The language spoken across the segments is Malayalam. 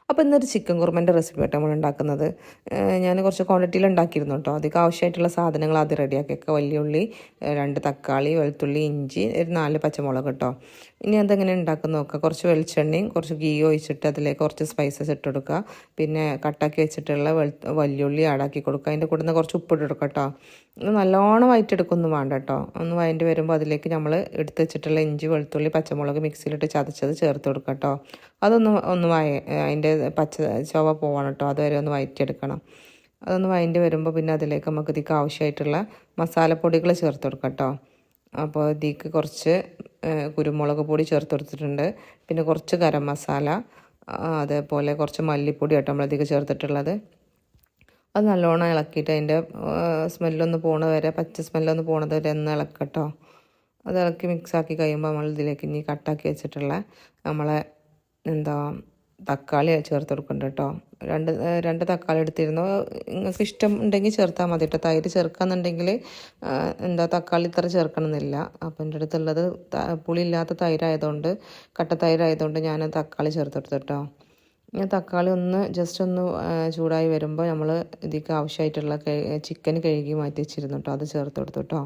അപ്പോൾ ഇന്നൊരു ചിക്കൻ കുറുമൻ്റെ റെസിപ്പി ആയിട്ട് നമ്മൾ ഉണ്ടാക്കുന്നത്. ഞാൻ കുറച്ച് ക്വാണ്ടിറ്റിയിൽ ഉണ്ടാക്കിയിരുന്നു കേട്ടോ. അതിലേക്ക് ആവശ്യമായിട്ടുള്ള സാധനങ്ങൾ ആദ്യം റെഡിയാക്കിയൊക്കെ വലിയ ഉള്ളി, 2 തക്കാളി, വെളുത്തുള്ളി, ഇഞ്ചി, ഒരു 4 പച്ചമുളക് കേട്ടോ. ഇനി എന്തെങ്ങനെ ഉണ്ടാക്കുന്ന നോക്കുക. കുറച്ച് വെളിച്ചെണ്ണയും കുറച്ച് ഗീ ഒഴിച്ചിട്ട് അതിലേക്ക് കുറച്ച് സ്പൈസസ് ഇട്ട് കൊടുക്കുക. പിന്നെ കട്ടാക്കി വെച്ചിട്ടുള്ള വലിയുള്ളി ആടാക്കി കൊടുക്കുക. അതിൻ്റെ കൂടെ നിന്ന് കുറച്ച് ഉപ്പിട്ട് കൊടുക്കുക കേട്ടോ. നല്ലോണം വഴറ്റിയെടുക്കൊന്നും വേണ്ട കേട്ടോ. ഒന്ന് വഴറ്റി വരുമ്പോൾ അതിലേക്ക് നമ്മൾ എടുത്ത് വെച്ചിട്ടുള്ള ഇഞ്ചി, വെളുത്തുള്ളി, പച്ചമുളക് മിക്സിയിലിട്ട് ചതച്ചത് ചേർത്ത് കൊടുക്കുക കേട്ടോ. അതൊന്ന് അതിൻ്റെ പച്ച ചുവ പോവണം കേട്ടോ. അതുവരെ ഒന്ന് വഴറ്റിയെടുക്കണം. അതൊന്ന് വഴറ്റി വരുമ്പോൾ പിന്നെ അതിലേക്ക് നമുക്ക് ഇതിലേക്ക് ആവശ്യമായിട്ടുള്ള മസാലപ്പൊടികൾ ചേർത്ത് കൊടുക്കാം കേട്ടോ. അപ്പോൾ ഇതിലേക്ക് കുറച്ച് കുരുമുളക് പൊടി ചേർത്ത് കൊടുത്തിട്ടുണ്ട്. പിന്നെ കുറച്ച് ഗരം മസാല, അതേപോലെ കുറച്ച് മല്ലിപ്പൊടി കേട്ടോ നമ്മളതിലേക്ക് ചേർത്തിട്ടുള്ളത്. അത് നല്ലോണം ഇളക്കിയിട്ട് അതിൻ്റെ സ്മെല്ലൊന്ന് പോണ വരെ, പച്ച സ്മെല്ലൊന്ന് പോണത് വരെ ഒന്ന് ഇളക്കട്ടോ. അത് ഇളക്കി മിക്സാക്കി കഴിയുമ്പോൾ നമ്മൾ ഇതിലേക്ക് ഇനി കട്ടാക്കി വെച്ചിട്ടുള്ള നമ്മളെ തക്കാളി ചേർത്ത് കൊടുക്കുന്നുണ്ട് കേട്ടോ. രണ്ട് തക്കാളി എടുത്തിരുന്നു. നിങ്ങൾക്ക് ഇഷ്ടം ഉണ്ടെങ്കിൽ ചേർത്താൽ മതി കേട്ടോ. തൈര് ചേർക്കാന്നുണ്ടെങ്കിൽ തക്കാളി ഇത്ര ചേർക്കണമെന്നില്ല. അപ്പം എൻ്റെ അടുത്തുള്ളത് പുളിയില്ലാത്ത തൈരായതുകൊണ്ട്, കട്ട തൈരായതുകൊണ്ട് ഞാൻ തക്കാളി ചേർത്ത് കൊടുത്തു കേട്ടോ. ഞാൻ തക്കാളി ജസ്റ്റ് ഒന്ന് ചൂടായി വരുമ്പോൾ നമ്മൾ ഇതിലേക്ക് ആവശ്യമായിട്ടുള്ള ചിക്കൻ കഴുകി മാറ്റി വെച്ചിരുന്നു കേട്ടോ. അത് ചേർത്ത് കൊടുത്തു കേട്ടോ.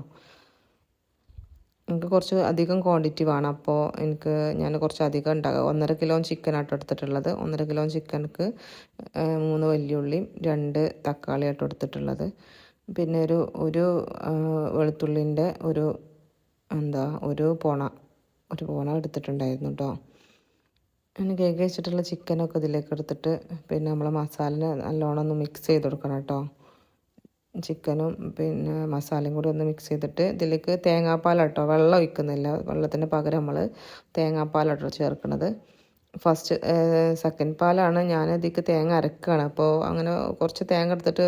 എനിക്ക് കുറച്ച് അധികം ക്വാണ്ടിറ്റി വേണം. അപ്പോൾ ഞാൻ കുറച്ച് അധികം ഉണ്ടാകും. 1.5 കിലോ ചിക്കനായിട്ട് എടുത്തിട്ടുള്ളത്. 1.5 കിലോ ചിക്കനക്ക് 3 വലിയുള്ളിയും 2 തക്കാളിയായിട്ട് എടുത്തിട്ടുള്ളത്. പിന്നെ ഒരു വെളുത്തുള്ളിൻ്റെ ഒരു പോണ എടുത്തിട്ടുണ്ടായിരുന്നു കേട്ടോ. അങ്ങനെ കേക്ക് വെച്ചിട്ടുള്ള ചിക്കനൊക്കെ ഇതിലേക്ക് എടുത്തിട്ട് പിന്നെ നമ്മൾ മസാല നല്ലോണം ഒന്ന് മിക്സ് ചെയ്ത് കൊടുക്കണം കേട്ടോ. ചിക്കനും പിന്നെ മസാലയും കൂടി ഒന്ന് മിക്സ് ചെയ്തിട്ട് ഇതിലേക്ക് തേങ്ങാപ്പാലാട്ടോ, വെള്ളം ഒഴിക്കുന്നില്ല. വെള്ളത്തിന് പകരം നമ്മൾ തേങ്ങാപ്പാലാട്ടോ ചേർക്കുന്നത്. സെക്കൻഡ് പാലാണ് ഞാൻ ഇതിലേക്ക് തേങ്ങ അരക്കുകയാണ്. അപ്പോൾ അങ്ങനെ കുറച്ച് തേങ്ങ എടുത്തിട്ട്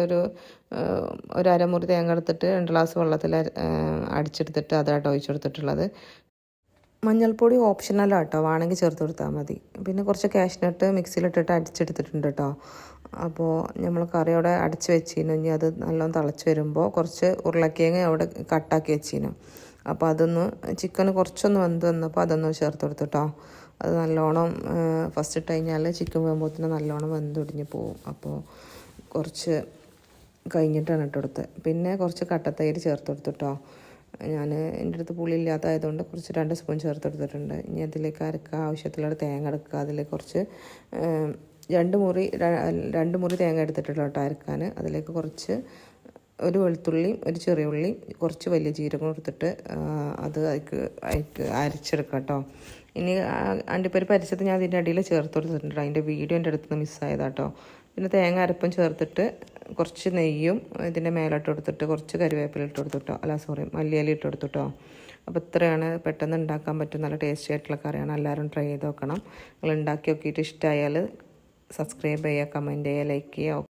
ഒരു അരമുറി തേങ്ങ എടുത്തിട്ട് 2 ഗ്ലാസ് വെള്ളത്തിൽ അടിച്ചെടുത്തിട്ട് അതാട്ടോ ഒഴിച്ചു കൊടുത്തിട്ടുള്ളത്. മഞ്ഞൾപ്പൊടി ഓപ്ഷണലാട്ടോ, വേണമെങ്കിൽ ചേർത്ത് കൊടുത്താൽ മതി. പിന്നെ കുറച്ച് കാഷ്നട്ട് മിക്സിയിലിട്ടിട്ട് അടിച്ചെടുത്തിട്ടുണ്ട് കേട്ടോ. അപ്പോൾ നമ്മൾ കറി അവിടെ അടച്ച് വെച്ചിരുന്നു. ഇനി അത് നല്ലോണം തിളച്ച് വരുമ്പോൾ കുറച്ച് ഉരുളക്കിഴങ്ങ് അവിടെ കട്ടാക്കി വെച്ചിരുന്നു. അപ്പോൾ ചിക്കന് കുറച്ചൊന്ന് വെന്ത് വന്നപ്പോൾ അതൊന്ന് ചേർത്ത് കൊടുത്തു കേട്ടോ. അത് നല്ലോണം ഫസ്റ്റ് ഇട്ട് കഴിഞ്ഞാൽ ചിക്കൻ വേകുമ്പോഴത്തേന് നല്ലോണം വെന്തൊടിഞ്ഞ് പോവും. അപ്പോൾ കുറച്ച് കഴിഞ്ഞിട്ടാണ് ഇട്ട് കൊടുത്തത്. പിന്നെ കുറച്ച് കട്ടത്തൈര് ചേർത്ത് കൊടുത്തു കേട്ടോ. എൻ്റെ അടുത്ത് പുളി ഇല്ലാത്തതായതുകൊണ്ട് കുറച്ച് 2 സ്പൂൺ ചേർത്ത് എടുത്തിട്ടുണ്ട്. ഇനി അതിലേക്ക് അരക്കുക, ആവശ്യത്തിലുള്ള തേങ്ങ എടുക്കുക. അതിലേക്ക് കുറച്ച് 2 മുറി തേങ്ങ എടുത്തിട്ടുള്ള കേട്ടോ അരക്കാൻ. അതിലേക്ക് കുറച്ച് ഒരു വെളുത്തുള്ളിയും ഒരു ചെറിയ ഉള്ളിയും കുറച്ച് വലിയ ജീരകം എടുത്തിട്ട് അത് അതിലേക്ക് അരച്ചെടുക്കാം കേട്ടോ. ഇനി അണ്ടിപ്പരിപ്പ് അരച്ചത് ഞാൻ അതിൻ്റെ അടിയിൽ ചേർത്ത് കൊടുത്തിട്ടുണ്ട്. അതിൻ്റെ വീഡിയോ എൻ്റെ അടുത്ത് നിന്ന് മിസ്സായതാട്ടോ. പിന്നെ തേങ്ങ അരപ്പം ചേർത്തിട്ട് കുറച്ച് നെയ്യും ഇതിൻ്റെ മേലോട്ട് കൊടുത്തിട്ട് കുറച്ച് കരിവേപ്പില ഇട്ട് കൊടുത്തിട്ടോ. മല്ലിയില ഇട്ട് കൊടുത്തിട്ടോ. അപ്പോൾ ഇത്രയാണ് പെട്ടെന്ന് ഉണ്ടാക്കാൻ പറ്റും. നല്ല ടേസ്റ്റി ആയിട്ടുള്ള കറിയാണ്. എല്ലാവരും ട്രൈ ചെയ്ത് നോക്കണം. നിങ്ങൾ ഉണ്ടാക്കി നോക്കിയിട്ട് ഇഷ്ടമായാൽ സബ്സ്ക്രൈബ് ചെയ്യുക, കമൻറ്റ് ചെയ്യുക, ലൈക്ക് ചെയ്യുക.